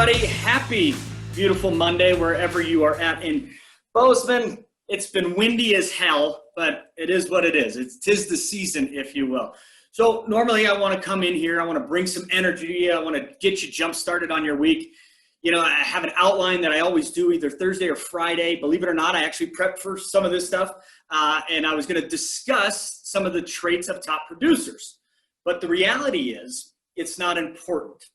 everybody. Happy, beautiful Monday, wherever you are at in Bozeman. It's been windy as hell, but it is what it is. Tis the season, if you will. So normally I want to come in here. I want to bring some energy. I want to get you jump started on your week. You know, I have an outline that I always do either Thursday or Friday. Believe it or not, I actually prepped for some of this stuff. And I was going to discuss some of the traits of top producers. But the reality is it's not important,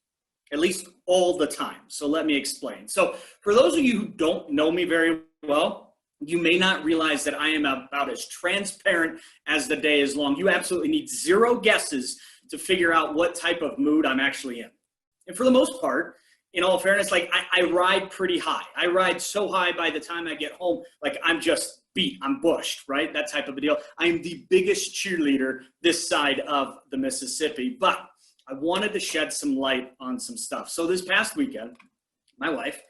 at least all the time. So let me explain. So for those of you who don't know me very well, you may not realize that I am about as transparent as the day is long. You absolutely need zero guesses to figure out what type of mood I'm actually in. And for the most part, in all fairness, like I ride pretty high. I ride so high by the time I get home, like I'm just beat, I'm bushed, right? That type of a deal. I'm the biggest cheerleader this side of the Mississippi, but I wanted to shed some light on some stuff. So this past weekend, my wife,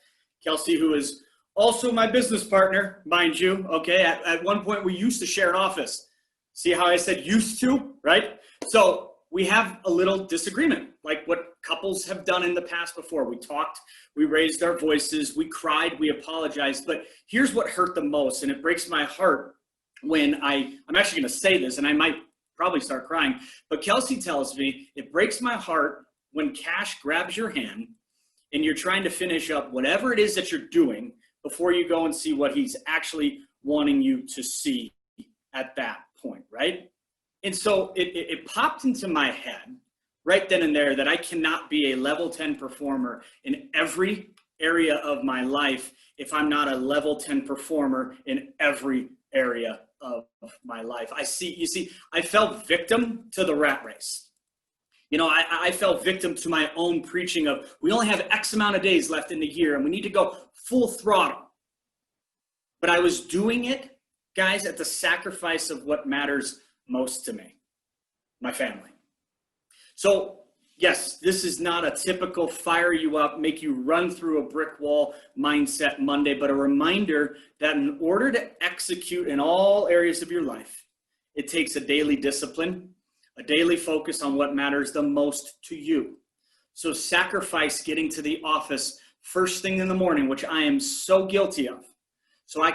Kelsey, who is also my business partner, mind you, okay? At one point, we used to share an office. See how I said used to, right? So we have a little disagreement, like what couples have done in the past before. We talked, we raised our voices, we cried, we apologized. But here's what hurt the most, and it breaks my heart when I'm actually going to say this, and I might probably start crying. But Kelsey tells me it breaks my heart when Cash grabs your hand and you're trying to finish up whatever it is that you're doing before you go and see what he's actually wanting you to see at that point, right? And so it popped into my head right then and there that I cannot be a level 10 performer in every area of my life if I'm not a level 10 performer in every area of my life. You see, I fell victim to the rat race. You know, I fell victim to my own preaching of we only have X amount of days left in the year and we need to go full throttle. But I was doing it, guys, at the sacrifice of what matters most to me, my family. So yes, this is not a typical fire you up, make you run through a brick wall mindset Monday, but a reminder that in order to execute in all areas of your life, it takes a daily discipline, a daily focus on what matters the most to you. So sacrifice getting to the office first thing in the morning, which I am so guilty of. So I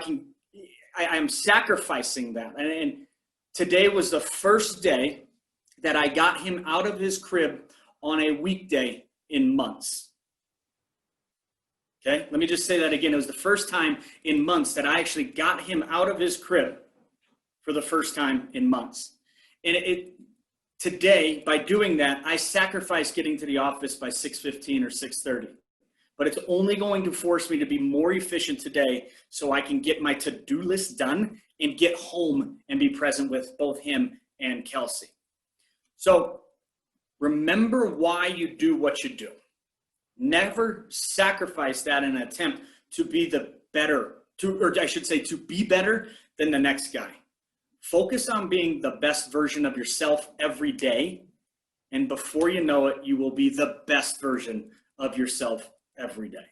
am sacrificing that. And today was the first day that I got him out of his crib on a weekday in months. Okay, let me just say that again. It was the first time in months that I actually got him out of his crib for the first time in months. And today, by doing that, I sacrificed getting to the office by 6:15 or 6:30. But it's only going to force me to be more efficient today so I can get my to-do list done and get home and be present with both him and Kelsey. So remember why you do what you do. Never sacrifice that in an attempt to be to be better than the next guy. Focus on being the best version of yourself every day. And before you know it, you will be the best version of yourself every day.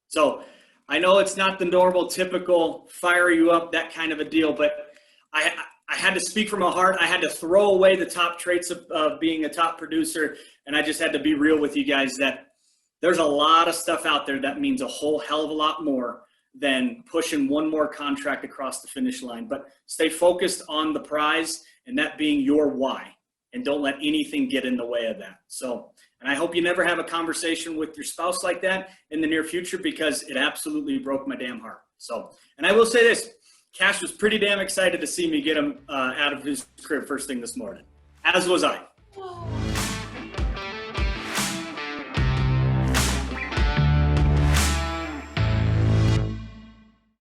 So I know it's not the normal, typical fire you up, that kind of a deal, but I had to speak from my heart. I had to throw away the top traits of being a top producer. And I just had to be real with you guys that there's a lot of stuff out there that means a whole hell of a lot more than pushing one more contract across the finish line. But stay focused on the prize, and that being your why. And don't let anything get in the way of that. So, and I hope you never have a conversation with your spouse like that in the near future, because it absolutely broke my damn heart. So, and I will say this, Cash was pretty damn excited to see me get him out of his crib first thing this morning, as was I.